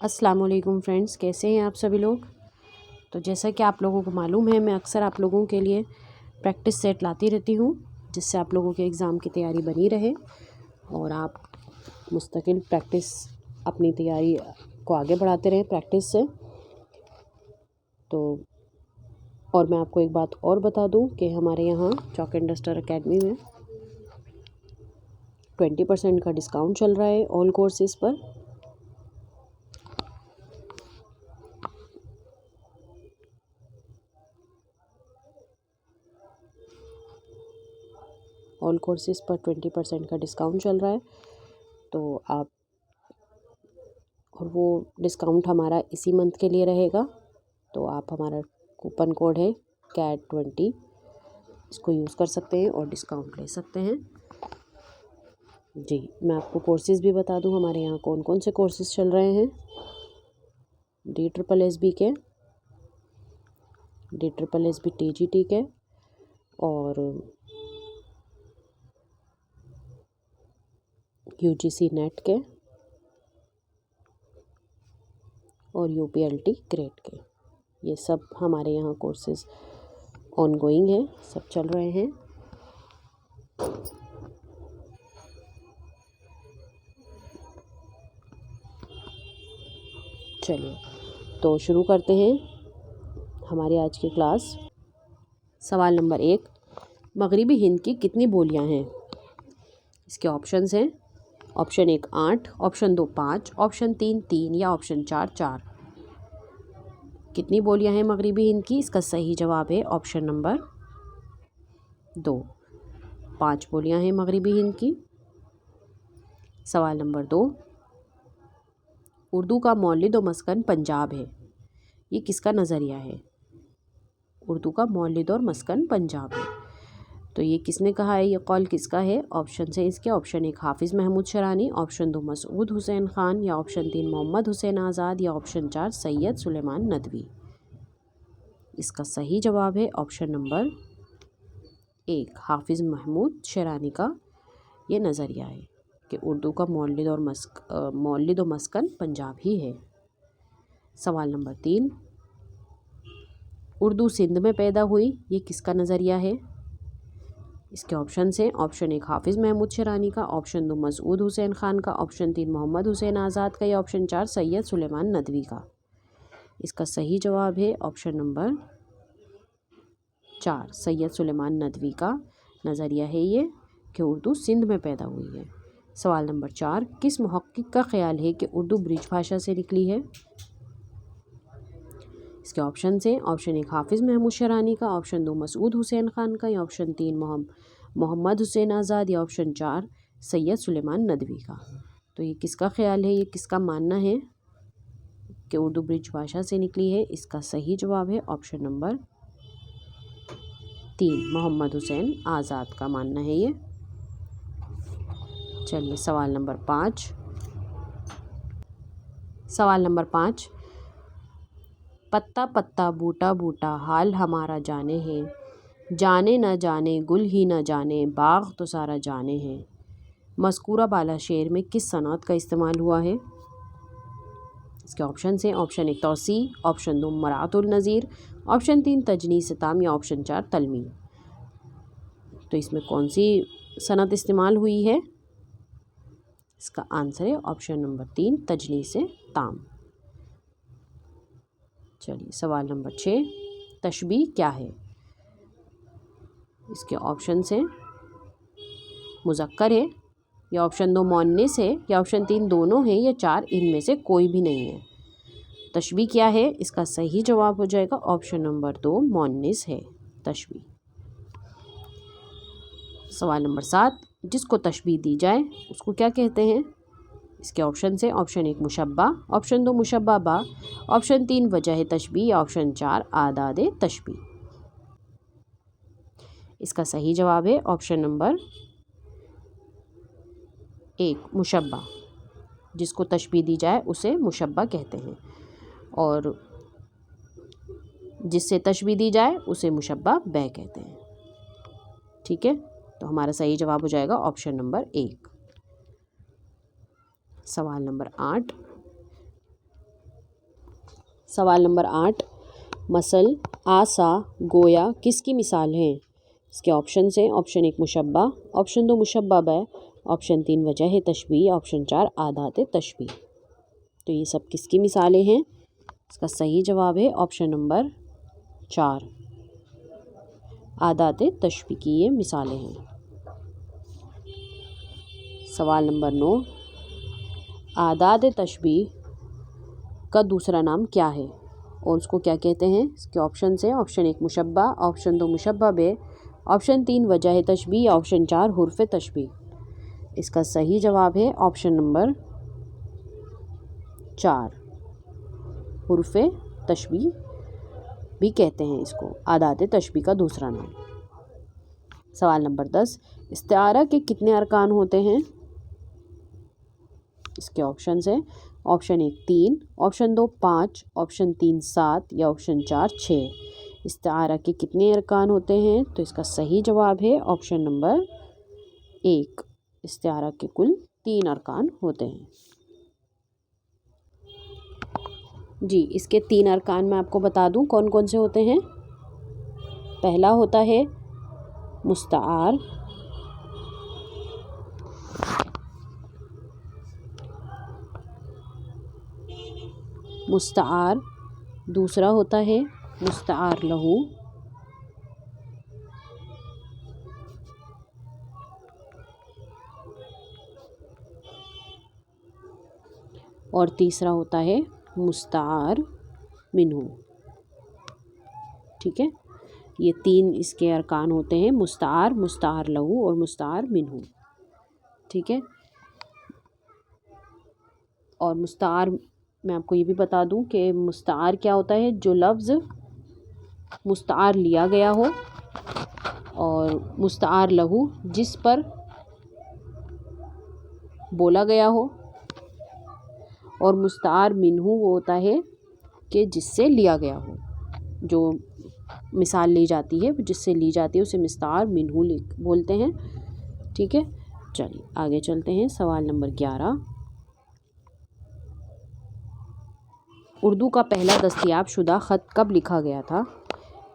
अस्सलाम वालेकुम फ्रेंड्स, कैसे हैं आप सभी लोग। तो जैसा कि आप लोगों को मालूम है, मैं अक्सर आप लोगों के लिए प्रैक्टिस सेट लाती रहती हूँ, जिससे आप लोगों के एग्ज़ाम की तैयारी बनी रहे और आप मुस्तकिल प्रैक्टिस अपनी तैयारी को आगे बढ़ाते रहें प्रैक्टिस से। तो और मैं आपको एक बात और बता दूं कि हमारे यहाँ चॉक एंड डस्टर एकेडमी में 20% का डिस्काउंट चल रहा है ऑल कोर्सेज़ पर। ऑल कोर्सेज़ पर 20% का डिस्काउंट चल रहा है, तो आप और वो डिस्काउंट हमारा इसी मंथ के लिए रहेगा। तो आप हमारा कूपन कोड है CAT20, इसको यूज़ कर सकते हैं और डिस्काउंट ले सकते हैं। जी, मैं आपको कोर्सेज़ भी बता दूं हमारे यहाँ कौन कौन से कोर्सेज़ चल रहे हैं। DSSB के, DSSB TGT के और UGC नेट के और UPLT ग्रेड के। ये सब हमारे यहाँ कोर्सेज़ ऑनगोइंग है, सब चल रहे हैं। चलिए तो शुरू करते हैं हमारी आज की क्लास। सवाल नंबर 1, मगरिबी हिंद की कितनी बोलियां हैं। इसके ऑप्शंस हैं। ऑप्शन 1 8, ऑप्शन 2 5, ऑप्शन 3 3 या ऑप्शन 4 4। कितनी बोलियां हैं मगरिबी हिंद की? इसका सही जवाब है ऑप्शन नंबर 2, 5 बोलियां हैं मगरिबी हिंद की। सवाल नंबर 2, उर्दू का मौलिद व मस्कन पंजाब है, ये किसका नज़रिया है? उर्दू का मौलिद और मस्कन पंजाब है, तो ये किसने कहा है? ये कौल किसका है? ऑप्शन है इसके। ऑप्शन 1 हाफिज़ महमूद शरानी, ऑप्शन 2 मसूद हुसैन ख़ान या ऑप्शन 3 मोहम्मद हुसैन आज़ाद या ऑप्शन 4 सैयद सुलेमान नदवी। इसका सही जवाब है ऑप्शन नंबर 1, हाफिज़ महमूद शरानी का ये नज़रिया है कि उर्दू का मौलिद और मस्कन पंजाब ही है। सवाल नंबर 3, उर्दू सिंध में पैदा हुई, ये किसका नज़रिया है? इसके ऑप्शन हैं। ऑप्शन 1 हाफिज़ महमूद शरानी का, ऑप्शन 2 मसूद हुसैन ख़ान का, ऑप्शन 3 मोहम्मद हुसैन आज़ाद का या ऑप्शन 4 सैयद सुलेमान नदवी का। इसका सही जवाब है ऑप्शन नंबर 4, सैयद सुलेमान नदवी का नज़रिया है ये कि उर्दू सिंध में पैदा हुई है। सवाल नंबर 4, किस मुहक्किक का ख्याल है कि उर्दू ब्रिज भाषा से निकली है? इसके ऑप्शन हैं। ऑप्शन 1 हाफिज़ महमूद शरानी का, ऑप्शन 2 मसूद हुसैन ख़ान का या ऑप्शन 3 मोहम्मद हुसैन आज़ाद या ऑप्शन 4 सैयद सुलेमान नदवी का। तो ये किसका ख्याल है, ये किसका मानना है कि उर्दू ब्रिज भाषा से निकली है? इसका सही जवाब है ऑप्शन नंबर 3, मोहम्मद हुसैन आज़ाद का मानना है ये। चलिए सवाल नंबर 5। सवाल नंबर 5, पत्ता पत्ता बूटा बूटा हाल हमारा जाने हैं, जाने न जाने गुल ही न जाने बाग तो सारा जाने हैं। मज़कूरा बाला शेर में किस सनअत का इस्तेमाल हुआ है? इसके ऑप्शन हैं। ऑप्शन 1 तौसी, ऑप्शन 2 मरातुल नज़ीर, ऑप्शन 3 तजनीस ताम या ऑप्शन 4 तलमी। तो इसमें कौन सी सनअत इस्तेमाल हुई है? इसका आंसर है ऑप्शन नंबर 3 तजनीस ताम। चलिए सवाल नंबर 6, तशबीह क्या है? इसके ऑप्शन हैं। मुज़क्कर है या ऑप्शन 2 मुअन्निस है या ऑप्शन 3 दोनों है या 4 इनमें से कोई भी नहीं है। तशबीह क्या है? इसका सही जवाब हो जाएगा ऑप्शन नंबर 2 मुअन्निस है तशबीह। सवाल नंबर 7, जिसको तशबीह दी जाए उसको क्या कहते हैं? इसके ऑप्शन हैं। ऑप्शन 1 मुशब्बा, ऑप्शन 2 मुशब्बा बा, ऑप्शन 3 वजह तशबीह या ऑप्शन 4 आदाद तशबीह। इसका सही जवाब है ऑप्शन नंबर 1 मुशब्बा। जिसको तशबीह दी जाए उसे मुशब्बा कहते हैं और जिससे तशबीह दी जाए उसे मुशब्बा बै कहते हैं। ठीक है, तो हमारा सही जवाब हो जाएगा ऑप्शन नंबर 1। सवाल नंबर 8, सवाल नंबर 8, मसल, आसा, गोया किसकी मिसाल हैं? इसके ऑप्शन हैं, ऑप्शन 1 मुशब्बा, ऑप्शन 2 मुशब्बा ब, ऑप्शन 3 वजह तशबीह, ऑप्शन 4 आदात तशबीह। तो ये सब किसकी मिसालें हैं? इसका सही जवाब है ऑप्शन नंबर 4, आदात तशबीह की ये मिसालें हैं। सवाल नंबर 9, आदात तशबीह का दूसरा नाम क्या है और उसको क्या कहते हैं? इसके ऑप्शन हैं, ऑप्शन 1 मुशब्बा, ऑप्शन 2 मुशब्बा बे, ऑप्शन 3 वजह तशबीह, ऑप्शन 4 हुर्फ तशबीह। इसका सही जवाब है ऑप्शन नंबर 4, हुर्फ तशबीह भी कहते हैं इसको, आदात तशबीह का दूसरा नाम। सवाल नंबर 10, इस्तिआरा के कितने अरकान होते हैं? इसके ऑप्शन हैं, ऑप्शन 1 3, ऑप्शन 2 5, ऑप्शन 3 7 या ऑप्शन 4 6। इस्तिआरा के कितने अरकान होते हैं? तो इसका सही जवाब है ऑप्शन नंबर 1, इस्तिआरा के कुल 3 अरकान होते हैं। जी, इसके 3 अरकान मैं आपको बता दूं कौन कौन से होते हैं। पहला होता है मुस्तार, मुस्तार, दूसरा होता है मुस्तार लहू, और तीसरा होता है मुस्तार मिन्हू। ठीक है, ये 3 इसके अरकान होते हैं, मुस्तार, मुस्तार लहू और मुस्तार मिन्हू। ठीक है, और मुस्तार मैं आपको ये भी बता दूं कि मुस्तार क्या होता है? जो लफ्ज़ मुस्तार लिया गया हो, और मुस्तार लहू जिस पर बोला गया हो, और मुस्तार मिन्हू वो होता है कि जिससे लिया गया हो। जो मिसाल ली जाती है, जिससे ली जाती है उसे मुस्तार मिन्हू बोलते हैं। ठीक है, चलिए आगे चलते हैं। सवाल नंबर 11, उर्दू का पहला दस्तयाब शुदा ख़त कब लिखा गया था?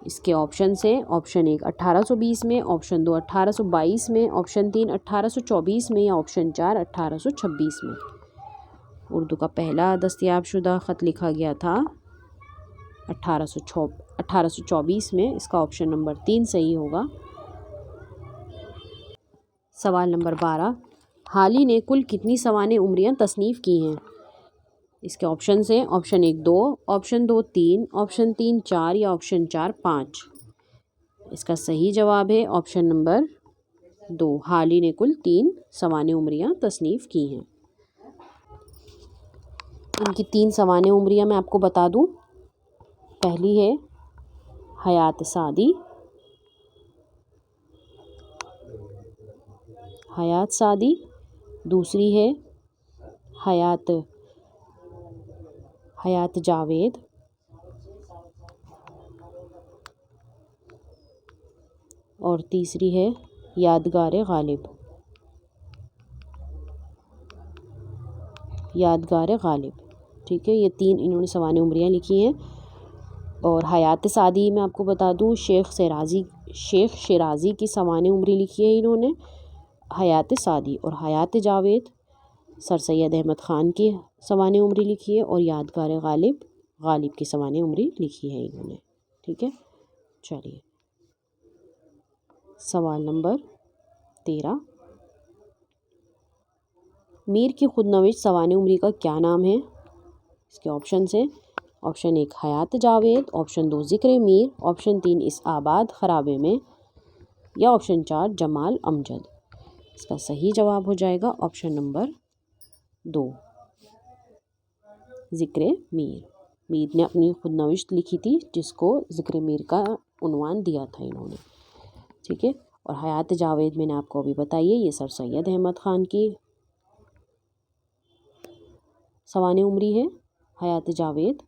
इसके ऑप्शन हैं, ऑप्शन 1 1820 में, ऑप्शन 2 1822 में, ऑप्शन 3 1824 में या ऑप्शन 4 1826 में। उर्दू का पहला दस्तयाब शुदा ख़त लिखा गया था 1824 में। इसका ऑप्शन नंबर 3 सही होगा। सवाल नंबर 12, हाली ने कुल कितनी सवाने उम्रियाँ तसनीफ़ की हैं? इसके ऑप्शन हैं, ऑप्शन 1 2, ऑप्शन 2 3, ऑप्शन 3 4 या ऑप्शन 4 5। इसका सही जवाब है ऑप्शन नंबर 2, हाली ने कुल 3 सवाने उम्रियाँ तसनीफ़ की हैं। इनकी 3 सवाने उम्रियाँ मैं आपको बता दूं। पहली है हयात सादी, हयात सादी, दूसरी है हयात जावेद, और तीसरी है यादगार गालिब। यादगार गालिब। ठीक है, ये 3 इन्होंने सवाने उम्रियाँ लिखी हैं। और हयात सादी में आपको बता दूं शेख शिराजी की सवाने उम्री लिखी है इन्होंने, हयात सादी। और हयात जावेद सर सैयद अहमद ख़ान की सवाने उम्री लिखी है, और यादगार गालिब की सवाने उम्री लिखी है इन्होंने। ठीक है, चलिए सवाल नंबर 13, मीर की खुदनविश सवाने उम्री का क्या नाम है? इसके ऑप्शन हैं, ऑप्शन 1 हयात जावेद, ऑप्शन 2 ज़िक्र मीर, ऑप्शन 3 इस आबाद खराबे में, या ऑप्शन 4 जमाल अमजद। इसका सही जवाब हो जाएगा ऑप्शन नंबर 2, ज़िक्र मीर। मीर ने अपनी खुदनविश्त लिखी थी जिसको ज़िक्र मीर का उन्वान दिया था इन्होंने। ठीक है, और हयात जावेद मैंने आपको अभी बताई है, ये सर सैयद अहमद ख़ान की सवाने उम्री है हयात जावेद।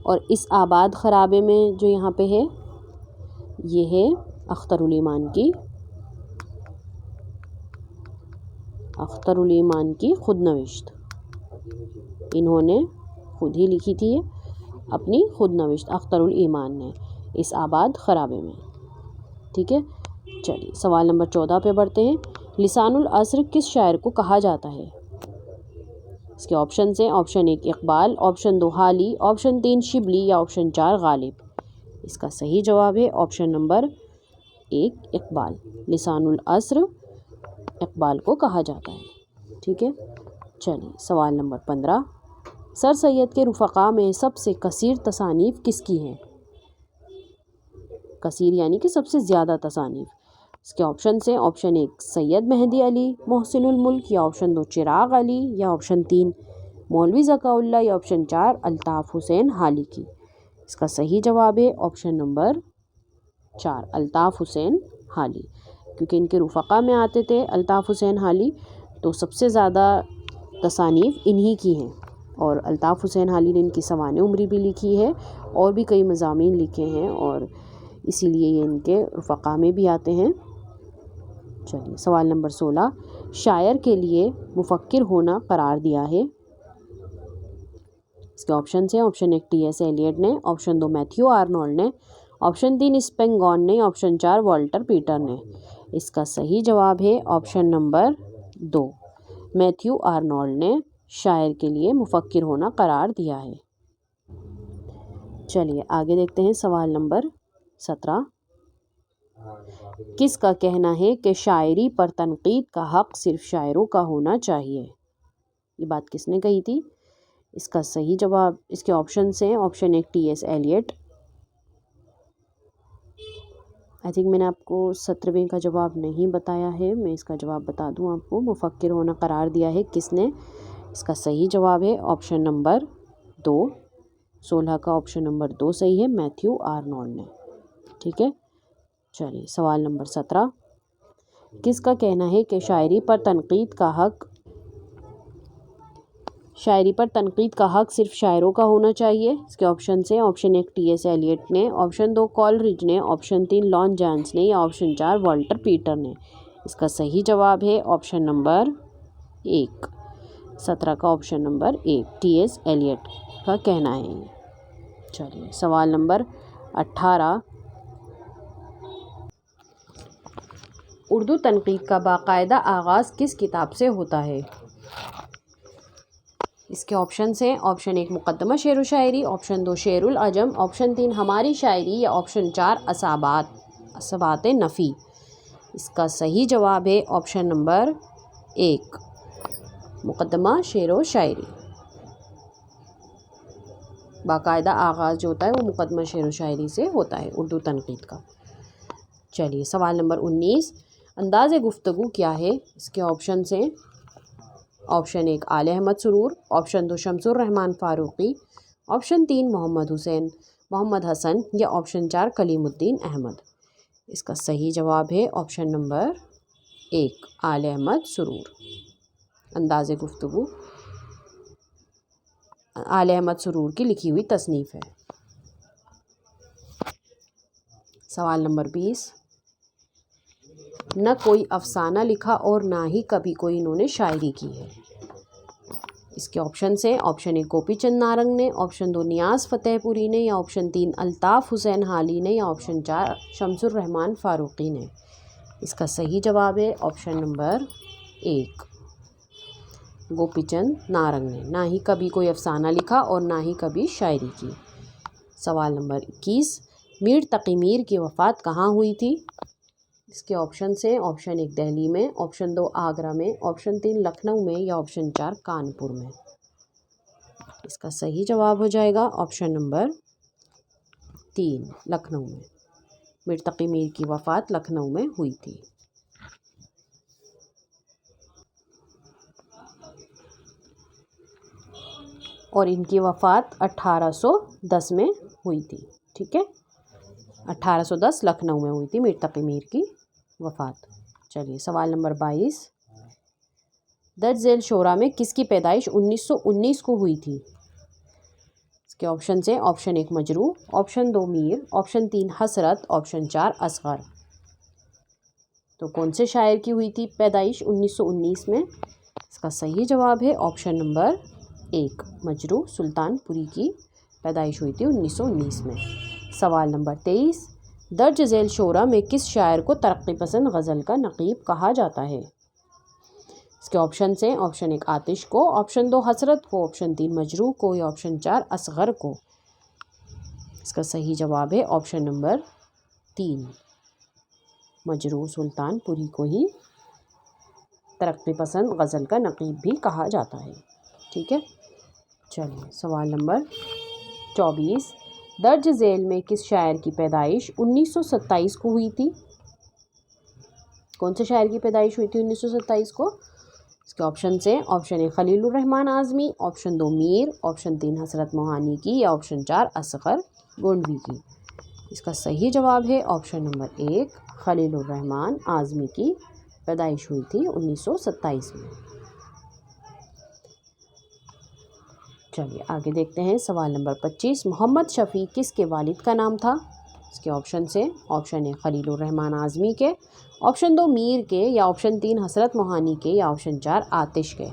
और इस आबाद खराबे में जो यहाँ पे है ये है अख्तरुल ईमान की खुदनविश्त। इन्होंने खुद ही लिखी थी ये, अपनी खुद नविश्त अख्तरुल ईमान ने इस आबाद खराबे में। ठीक है, चलिए सवाल नंबर 14 पे बढ़ते हैं। लिसानुल अस्र किस शायर को कहा जाता है? इसके ऑप्शन हैं, ऑप्शन 1 इकबाल, ऑप्शन 2 हाली, ऑप्शन 3 शिबली या ऑप्शन 4 गालिब। इसका सही जवाब है ऑप्शन नंबर 1 इकबाल। लिसानुल अस्र इकबाल को कहा जाता है। ठीक है, चलिए सवाल नंबर 15। सर सैयद के रुफ़क़ा में सबसे कसीर तसानीफ़ किसकी हैं? कसीर यानी कि सबसे ज़्यादा तसानीफ़। इसके ऑप्शन हैं, ऑप्शन 1 सैयद मेहदी अली मोहसिनुल मुल्क या ऑप्शन 2 चिराग अली या ऑप्शन 3 मौलवी ज़काउल्ला या ऑप्शन 4 अल्ताफ़ हुसैन हाली की। इसका सही जवाब है ऑप्शन नंबर 4 अल्ताफ़ हुसैन हाली, क्योंकि इनके रुफ़क़ा में आते थे अल्ताफ़ हुसैन हाली, तो सबसे ज़्यादा तसानीफ़ इन्हीं की हैं। और अल्ताफ़ हुसैन हाली ने इनकी सवाने उम्री भी लिखी है और भी कई मज़ामीन लिखे हैं, और इसीलिए ये इनके रुफ़क़ा में भी आते हैं। चलिए सवाल नंबर 16। शायर के लिए मुफ़क्किर होना करार दिया है। इसके ऑप्शन हैं, ऑप्शन 1 T.S. एलियट ने, ऑप्शन 2 मैथ्यू आर्नोल्ड ने, ऑप्शन 3 स्पेंगॉन ने, ऑप्शन 4 वॉल्टर पीटर ने। इसका सही जवाब है ऑप्शन नंबर 2 मैथ्यू आर्नोल्ड ने शायर के लिए मुफ़क्किर होना करार दिया है। चलिए आगे देखते हैं सवाल नंबर 17। किसका कहना है कि शायरी पर तनकीद का हक़ सिर्फ शायरों का होना चाहिए? ये बात किसने कही थी? इसका सही जवाब, इसके ऑप्शन हैं, option 1 T.S. Elliott. I think मैंने आपको 17वें का जवाब नहीं बताया है, मैं इसका जवाब बता दूं आपको। मुफ़क्किर होना करार दिया है किसने? इसका सही जवाब है ऑप्शन नंबर 2। 16 का ऑप्शन नंबर 2 सही है, मैथ्यू आर्नोल्ड ने। ठीक है, चलिए सवाल नंबर 17। किसका कहना है कि शायरी पर तनकीद का हक़ सिर्फ शायरों का होना चाहिए? इसके ऑप्शन हैं, ऑप्शन 1 T.S. एलियट ने, ऑप्शन 2 कॉलरिज ने, ऑप्शन 3 लॉन जॉन्स ने या ऑप्शन 4 वॉल्टर पीटर ने। इसका सही जवाब है ऑप्शन नंबर 1। 17 का ऑप्शन नंबर 1 T.S. एलियट का कहना है ये। चलिए सवाल नंबर 18। उर्दू तनकीद का बाकायदा आगाज़ किस किताब से होता है? इसके ऑप्शन हैं, ऑप्शन 1 मुक़द्दमा शेर व शायरी, ऑप्शन 2 शेरुल अजम, ऑप्शन 3 हमारी शायरी या ऑप्शन 4 असाबात नफ़ी। इसका सही जवाब है ऑप्शन नंबर 1 मुक़द्दमा शेर व शायरी। बाकायदा आगाज़ जो होता है वो मुक़द्दमा शेर व शायरी से होता है उर्दू तनकीद का। चलिए सवाल नंबर 19। अंदाज़े गुफ्तगू क्या है? इसके ऑप्शन हैं, ऑप्शन 1 आले अहमद सुरूर, ऑप्शन 2 शमसुर रहमान फ़ारूक़ी, ऑप्शन 3 मोहम्मद हसन या ऑप्शन 4 कलीमुद्दीन अहमद। इसका सही जवाब है ऑप्शन नंबर 1 आले अहमद सुरूर। अंदाज़े गुफ्तगू आले अहमद सुरूर की लिखी हुई तसनीफ़ है। सवाल नंबर 20। न कोई अफसाना लिखा और ना ही कभी कोई इन्होंने शायरी की है। इसके ऑप्शन हैं, ऑप्शन 1 गोपी चंद नारंग ने, ऑप्शन 2 नियाज़ फ़तेहपुरी ने या ऑप्शन 3 अल्ताफ़ हुसैन हाली ने या ऑप्शन 4 शमसुर रहमान फ़ारूक़ी ने। इसका सही जवाब है ऑप्शन नंबर 1 गोपी चंद नारंग ने ना ही कभी कोई अफसाना लिखा और ना ही कभी शायरी की। सवाल नंबर 21। मीर तक़ी मीर की वफ़ात कहाँ हुई थी? इसके ऑप्शन हैं, ऑप्शन 1 दिल्ली में, ऑप्शन 2 आगरा में, ऑप्शन 3 लखनऊ में या ऑप्शन 4 कानपुर में। इसका सही जवाब हो जाएगा ऑप्शन नंबर 3 लखनऊ में। मीर तक़ी मीर की वफ़ात लखनऊ में हुई थी। और इनकी वफ़ात 1810 में हुई थी। ठीक है, 1810 लखनऊ में हुई थी मीर तक़ी मीर की वफ़ात। चलिए सवाल नंबर 22। दर्ज झेल शोरा में किसकी पैदाइश 1919 को हुई थी? इसके ऑप्शन हैं, option 1 Majrooh, option 2 Mir, option 3 हसरत, ऑप्शन 4 असगर। तो कौन से शायर की हुई थी पैदाइश 1919 में? इसका सही जवाब है ऑप्शन नंबर 1 मजरू सुल्तानपुरी की पैदाइश हुई थी 1919 में। सवाल नंबर 23, दर्ज झेल शोरा में किस शायर को तरक्की पसंद गज़ल का नकीब कहा जाता है? इसके ऑप्शन हैं, ऑप्शन 1 आतिश को, ऑप्शन 2 हसरत को, ऑप्शन 3 मजरू को या ऑप्शन 4 असगर को। इसका सही जवाब है ऑप्शन नंबर 3, मजरू सुल्तानपुरी को ही तरक्की पसंद गज़ल का नकीब भी कहा जाता है। ठीक है, चलिए सवाल नंबर 24, दर्ज झेल में किस शायर की पैदाइश 1927 को हुई थी? कौन से शायर की पैदाइश हुई थी 1927 को? इसके ऑप्शन हैं, option 1 Khalilur Rahman Azmi, option 2 Mir, option 3 हसरत मोहानी की या ऑप्शन 4 असगर गोंडवी की। इसका सही जवाब है ऑप्शन नंबर 1 खलीलुर रहमान आज़मी की पैदाइश हुई थी 1927 में। चलिए आगे देखते हैं सवाल नंबर 25, मोहम्मद शफ़ी किसके वालिद का नाम था? इसके ऑप्शन हैं, ऑप्शन 1 खलीलुर रहमान आज़मी के, ऑप्शन 2 मीर के या ऑप्शन 3 हसरत मोहानी के या ऑप्शन 4 आतिश के।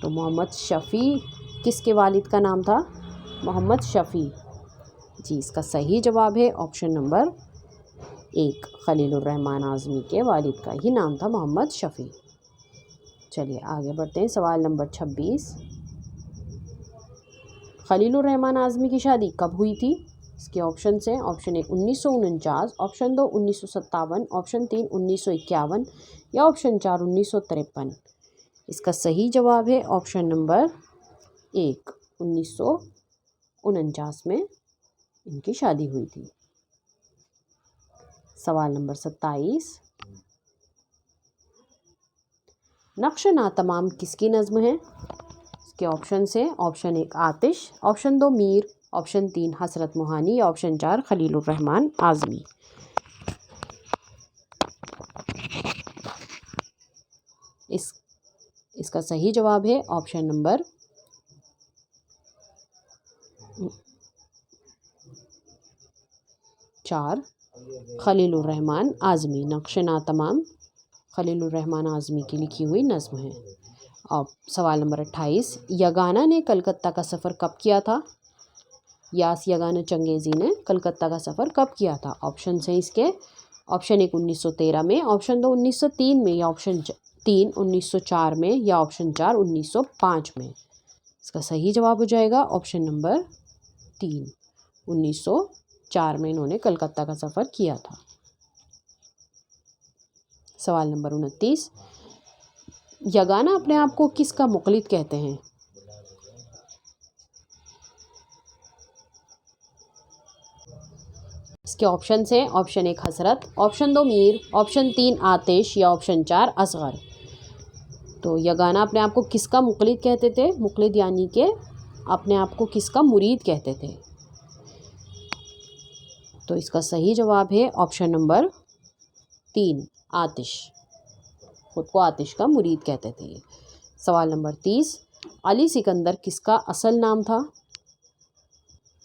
तो मोहम्मद शफ़ी किसके वालिद का नाम था? मोहम्मद शफ़ी जी, इसका सही जवाब है ऑप्शन नंबर 1 खलीलुर रहमान आज़मी के वालिद का ही नाम था मोहम्मद शफ़ी। चलिए आगे बढ़ते हैं सवाल नंबर 26, खलीलुर रहमान आज़मी की शादी कब हुई थी? इसके ऑप्शन हैं, ऑप्शन 1 1949, ऑप्शन 2 1957, ऑप्शन 3 1951 या ऑप्शन 4 1953। इसका सही जवाब है ऑप्शन नंबर 1 1949 में इनकी शादी हुई थी। सवाल नंबर 27, नक्श नातमाम किसकी नज़्म है? इसके ऑप्शन हैं, ऑप्शन 1 आतिश, ऑप्शन 2 मीर, ऑप्शन 3 हसरत मोहानी या ऑप्शन 4 खलीलुर रहमान आज़मी। इसका सही जवाब है ऑप्शन नंबर 4 खलीलुर रहमान आज़मी। नक्श नातमाम खलीलुर रहमान आज़मी की लिखी हुई नज़्म है। अब सवाल नंबर 28, यगाना ने कलकत्ता का सफ़र कब किया था? यास यगाना चंगेज़ी ने कलकत्ता का सफ़र कब किया था? ऑप्शन हैं इसके, ऑप्शन 1 1913 में, ऑप्शन 2 1903 में या ऑप्शन 3 1904 में या ऑप्शन 4 1905 में। इसका सही जवाब हो जाएगा ऑप्शन नंबर 3 1904 में इन्होंने कलकत्ता का सफ़र किया था। सवाल नंबर 29, यगाना अपने आप को किसका मुक़लिद कहते हैं? इसके ऑप्शन हैं, ऑप्शन 1 हसरत, ऑप्शन 2 मीर, ऑप्शन 3 आतिश या ऑप्शन 4 असगर। तो यगाना अपने आप को किसका मुक़लिद कहते थे? मुक़लिद यानी कि अपने आप को किसका मुरीद कहते थे? तो इसका सही जवाब है ऑप्शन नंबर 3 आतिश, खुद को आतिश का मुरीद कहते थे। सवाल नंबर 30, अली सिकंदर किसका असल नाम था?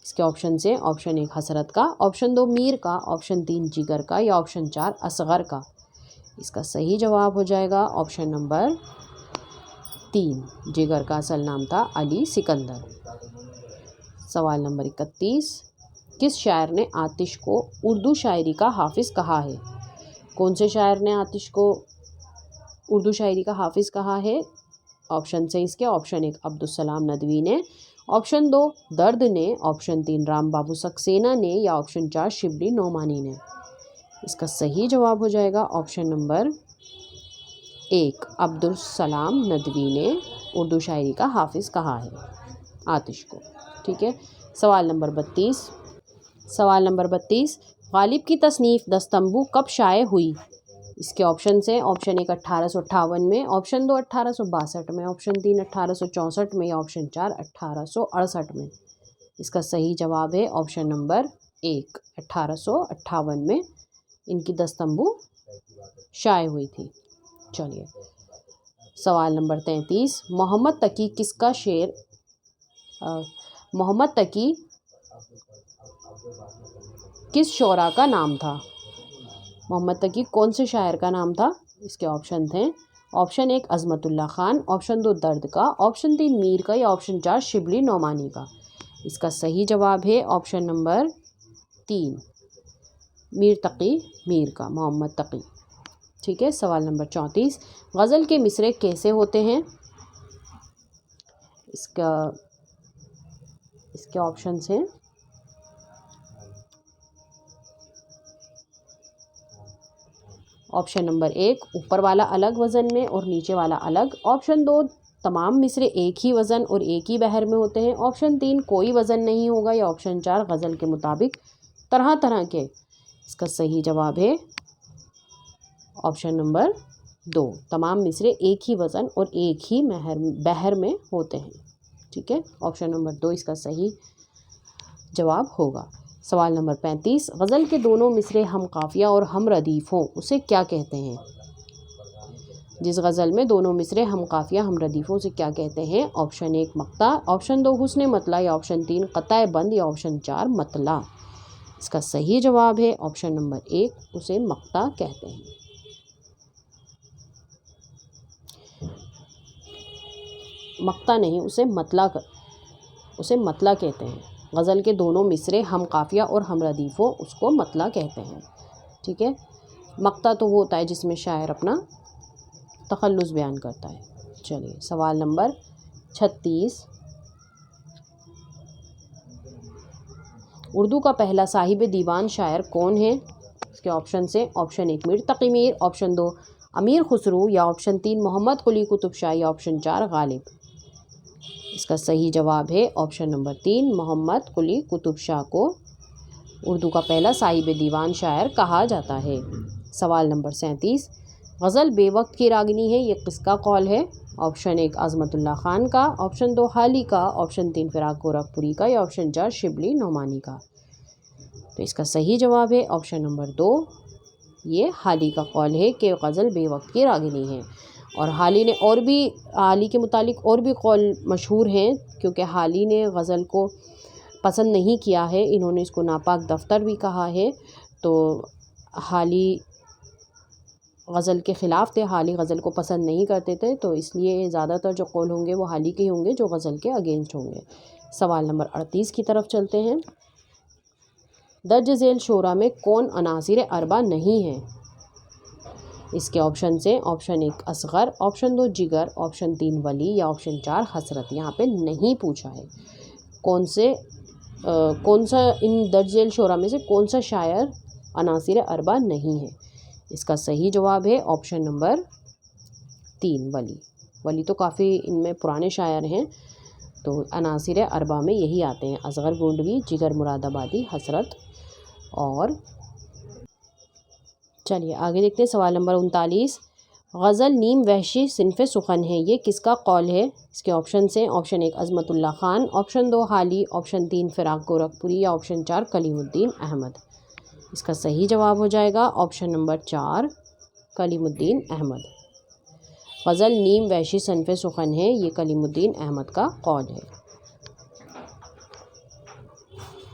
इसके ऑप्शन हैं, ऑप्शन 1 हसरत का, ऑप्शन 2 मीर का, ऑप्शन 3 जिगर का या ऑप्शन 4 असगर का। इसका सही जवाब हो जाएगा ऑप्शन नंबर 3, जिगर का असल नाम था अली सिकंदर। सवाल नंबर 31, किस शायर ने आतिश को उर्दू शायरी का हाफिज़ कहा है? कौन से शायर ने आतिश को उर्दू शायरी का हाफिज़ कहा है? ऑप्शन हैं इसके, ऑप्शन 1 अब्दुस्सलाम नदवी ने, ऑप्शन 2 दर्द ने, ऑप्शन 3 राम बाबू सक्सेना ने या ऑप्शन 4 शिबली नोमानी ने। इसका सही जवाब हो जाएगा ऑप्शन नंबर 1 अब्दुस्सलाम नदवी ने उर्दू शायरी का हाफिज़ कहा है आतिश को। ठीक है, सवाल नंबर 32, गालिब की तसनीफ़ दस्तंबू कब शाये हुई? इसके ऑप्शन हैं, ऑप्शन 1 1858 में, ऑप्शन 2 1862 में, ऑप्शन 3 1864 में या ऑप्शन 4 1868 में। इसका सही जवाब है ऑप्शन नंबर 1 1858 में इनकी दस्तंबू शाये हुई थी। चलिए सवाल नंबर 33, मोहम्मद तकी किसका शेर मोहम्मद तकी किस शोरा का नाम था? मोहम्मद तकी कौन से शायर का नाम था? इसके ऑप्शन थे, ऑप्शन 1 अज़मतुल्ला ख़ान, ऑप्शन 2 दर्द का, ऑप्शन 3 मीर का या ऑप्शन 4 शिबली नोमानी का। इसका सही जवाब है ऑप्शन नंबर 3 मीर तकी मीर का, मोहम्मद तकी। ठीक है। सवाल नंबर 34, गज़ल के मिसरे कैसे होते हैं? इसके ऑप्शंस हैं ऑप्शन नंबर 1 ऊपर वाला अलग वज़न में और नीचे वाला अलग, ऑप्शन 2 तमाम मिसरे एक ही वज़न और एक ही बहर में होते हैं, ऑप्शन 3 कोई वज़न नहीं होगा, या ऑप्शन 4 गज़ल के मुताबिक तरह तरह के। इसका सही जवाब है ऑप्शन नंबर 2 तमाम मिसरे एक ही वज़न और एक ही बहर में होते हैं। ठीक है। ऑप्शन नंबर 2 इसका सही जवाब होगा। सवाल नंबर 35, गज़ल के दोनों मिसरे हम काफ़िया और हम रदीफ़ हों उसे क्या कहते हैं? जिस गज़ल में दोनों मिसरे हम काफ़िया हम रदीफ़ों से क्या कहते हैं? ऑप्शन 1 मक्ता, ऑप्शन 2 हुस्न मतला, या ऑप्शन 3 क़ताए बंद, या ऑप्शन 4 मतला। इसका सही जवाब है ऑप्शन नंबर 1 उसे मक्ता कहते हैं। मक्ता नहीं, उसे मतला कहते हैं। गज़ल के दोनों मिसरे हम काफ़िया और हम रदीफ़ों उसको मतला कहते हैं। ठीक है। मक्ता तो वो होता है जिसमें शायर अपना तखल्लुस बयान करता है। चलिए सवाल नंबर 36, उर्दू का पहला साहिब दीवान शायर कौन है? इसके ऑप्शन से ऑप्शन 1 मीर तकी मीर, ऑप्शन 2 अमीर खुसरू, या ऑप्शन 3 मोहम्मद कुली कुतुब शाह, या ऑप्शन 4 गालिब। इसका सही जवाब है ऑप्शन नंबर 3 मोहम्मद कुली कुतुब शाह को उर्दू का पहला साहिब दीवान शायर कहा जाता है। सवाल नंबर 37, गज़ल बेवक्त की रागिनी है, ये किसका कौल है? ऑप्शन 1 अज़मतुल्ला ख़ान का, ऑप्शन 2 हाली का, ऑप्शन 3 फ़िराक गोरखपुरी का, या ऑप्शन 4 शिबली नोमानी का। तो इसका सही जवाब है ऑप्शन नंबर 2 ये हाली का कौल है कि गज़ल बेवक्त की रागिनी है। और हाली के मुतालिक और भी कौल मशहूर हैं, क्योंकि हाली ने गज़ल को पसंद नहीं किया है, इन्होंने इसको नापाक दफ्तर भी कहा है। तो हाली गज़ल के ख़िलाफ़ थे, हाली गज़ल को पसंद नहीं करते थे, तो इसलिए ज़्यादातर जो कौल होंगे वो हाली के होंगे जो गज़ल के अगेंस्ट होंगे। सवाल नंबर 38 की तरफ चलते हैं। दर्ज झेल शोरा में कौन अनासिर अरबा नहीं है? इसके ऑप्शन से ऑप्शन 1 असग़र, ऑप्शन 2 जिगर, ऑप्शन 3 वली, या ऑप्शन 4 हसरत। यहाँ पे नहीं पूछा है कौन सा इन दर्ज झेल शोरा में से कौन सा शायर अनासिर अरबा नहीं है। इसका सही जवाब है ऑप्शन नंबर 3 वली। वली तो काफ़ी इनमें पुराने शायर हैं, तो अनासिर अरबा में यही आते हैं असग़र गोंडवी, जिगर मुरादाबादी, हसरत। और चलिए आगे देखते हैं। सवाल नंबर 39, गज़ल नीम वहशी सिनफ़े सुखन है, ये किसका कौल है? इसके ऑप्शन से ऑप्शन 1 अज़मतुल्ला ख़ान, ऑप्शन 2 हाली, ऑप्शन 3 फ़िराक गोरखपुरी, या ऑप्शन 4 कलीमुद्दीन अहमद। इसका सही जवाब हो जाएगा ऑप्शन नंबर 4 कलीमुद्दीन अहमद। गज़ल नीम वहशी सिनफ़े सुखन है, ये कलीमुद्दीन अहमद का कौल है।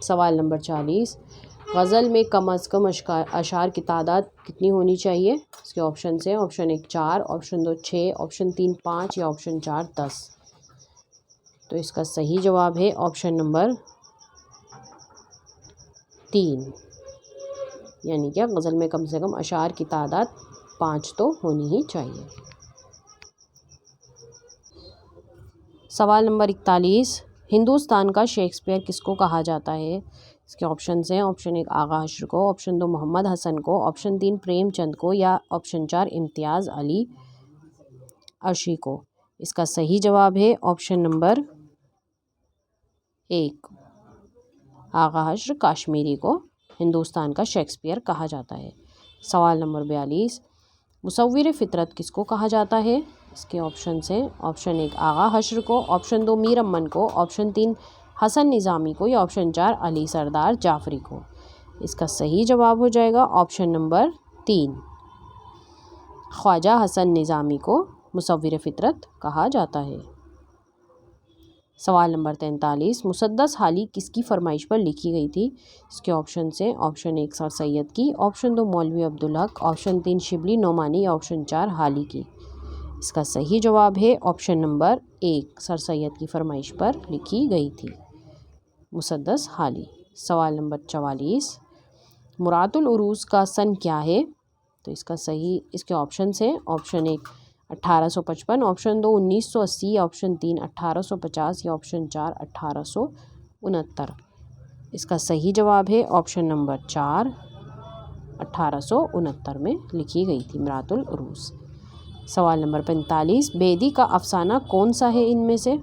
सवाल नंबर 40, गज़ल में कम अज़ कम अशार की तादाद कितनी होनी चाहिए? इसके ऑप्शन से ऑप्शन 1 4, ऑप्शन 2 6, ऑप्शन 3 5, या ऑप्शन 4 10। तो इसका सही जवाब है ऑप्शन नंबर 3, यानी क्या गज़ल में कम से कम अशार की तादाद 5 तो होनी ही चाहिए। सवाल नंबर 41, हिंदुस्तान का शेक्सपियर किसको कहा जाता है? इसके ऑप्शन हैं ऑप्शन 1 आगा हश्र को, ऑप्शन 2 मोहम्मद हसन को, ऑप्शन 3 प्रेमचंद को, या ऑप्शन 4 इम्तियाज़ अली अर्शी को। इसका सही जवाब है ऑप्शन नंबर 1 आगा हश्र काश्मीरी को हिंदुस्तान का शेक्सपियर कहा जाता है। सवाल नंबर 42, मुसव्विर फ़ितरत किसको कहा जाता है? इसके ऑप्शन हैं ऑप्शन 1 आगा हश्र को, ऑप्शन 2 मीर अमन को, ऑप्शन 3 हसन निज़ामी को, या ऑप्शन 4 अली सरदार जाफ़री को। इसका सही जवाब हो जाएगा ऑप्शन नंबर 3 ख्वाजा हसन निज़ामी को मुसव्विर फ़ितरत कहा जाता है। सवाल नंबर 43, मुसद्दस हाली किसकी फरमाइश पर लिखी गई थी? इसके ऑप्शन से ऑप्शन 1 सर सैयद की, ऑप्शन 2 मौलवी अब्दुल हक, ऑप्शन 3 शिबली नोमानी, या ऑप्शन 4 हाली की। इसका सही जवाब है ऑप्शन नंबर 1, सर सैयद की फरमाइश पर लिखी गई थी। मुसद्दस हाली। सवाल नंबर 44, मुरादुल उरूस का सन क्या है? तो इसका सही, इसके ऑप्शंस हैं। ऑप्शन 1 1855, ऑप्शन 2 1980, ऑप्शन 3 1850 या ऑप्शन 4 1869। इसका सही जवाब है ऑप्शन नंबर 4, 1869 में लिखी गई थी मुरादुल उरूस। सवाल नंबर 45, बेदी का अफसाना कौन सा है इनमें से?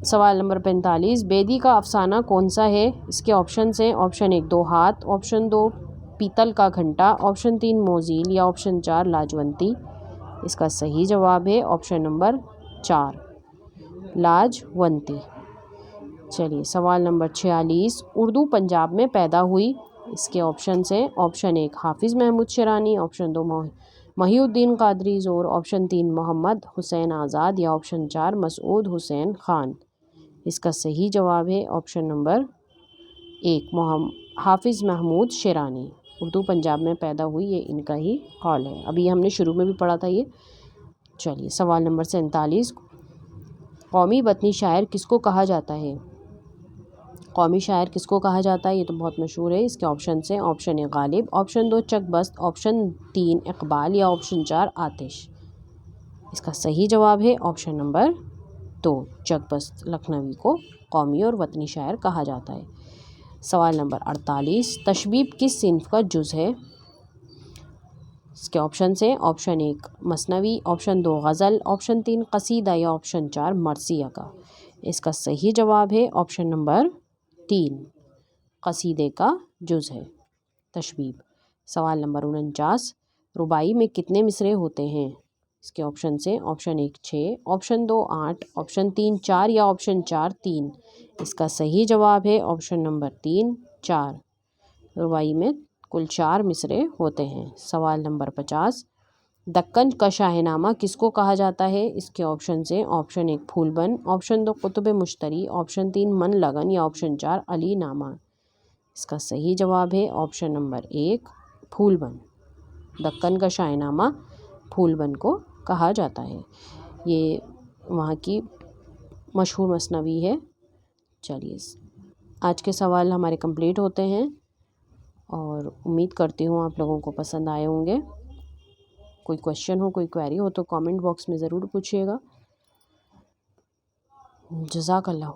सवाल नंबर 45, बेदी का अफसाना कौन सा है? इसके ऑप्शंस हैं। ऑप्शन 1 2 हाथ, ऑप्शन 2 पीतल का घंटा, ऑप्शन 3 मोजील या ऑप्शन 4 लाजवंती। इसका सही जवाब है ऑप्शन नंबर 4, लाजवंती। चलिए सवाल नंबर 46, उर्दू पंजाब में पैदा हुई। इसके ऑप्शंस हैं। ऑप्शन 1 हाफिज़ महमूद शिरानी, ऑप्शन 2 महिउद्दीन कादरी ज़ोर, ऑप्शन 3 मोहम्मद हुसैन आज़ाद या ऑप्शन 4 मसूद हुसैन ख़ान। इसका सही जवाब है ऑप्शन नंबर 1 हाफिज़ महमूद शिरानी। उर्दू पंजाब में पैदा हुई, ये इनका ही कॉल है। अभी हमने शुरू में भी पढ़ा था ये। चलिए सवाल नंबर 47, कौमी वतनी शायर किसको कहा जाता है? कौमी शायर किसको कहा जाता है? ये तो बहुत मशहूर है। इसके ऑप्शन हैं। Option 1 Ghalib, option 2 Chakbast, option 3 Iqbal या ऑप्शन 4 आतिश। इसका सही जवाब है ऑप्शन नंबर 2, चकबस्त लखनवी को कौमी और वतनी शायर कहा जाता है। सवाल नंबर 48, तशबीब किस सिन्फ का जुज़ है? इसके ऑप्शन हैं। ऑप्शन 1 मसनवी, ऑप्शन 2 गज़ल, ऑप्शन 3 कसीदा या ऑप्शन 4 मरसिया का। इसका सही जवाब है ऑप्शन नंबर 3, कसीदे का जुज़ है तशबीब। सवाल नंबर 49, रुबाई में कितने मिसरे होते हैं? इसके ऑप्शन हैं। ऑप्शन 1 6, ऑप्शन 2 8, ऑप्शन 3 4 या ऑप्शन 4 3। इसका सही जवाब है ऑप्शन नंबर 3, 4। रुबाई में कुल 4 मिसरे होते हैं। सवाल नंबर 50, दक्कन का शाहनामा किसको कहा जाता है? इसके ऑप्शन हैं। ऑप्शन 1 फूलबन, ऑप्शन 2 कुतुब मुश्तरी, ऑप्शन 3 मन लगन या ऑप्शन 4 अली नामा। इसका सही जवाब है ऑप्शन नंबर 1 फूलबन। दक्कन का शाहनामा फूलबन को कहा जाता है। ये वहाँ की मशहूर मसनवी है। चलिए आज के सवाल हमारे कंप्लीट होते हैं और उम्मीद करती हूँ आप लोगों को पसंद आए होंगे। कोई क्वेश्चन हो, कोई क्वेरी हो तो कमेंट बॉक्स में ज़रूर पूछिएगा। जज़ाकल्लाह।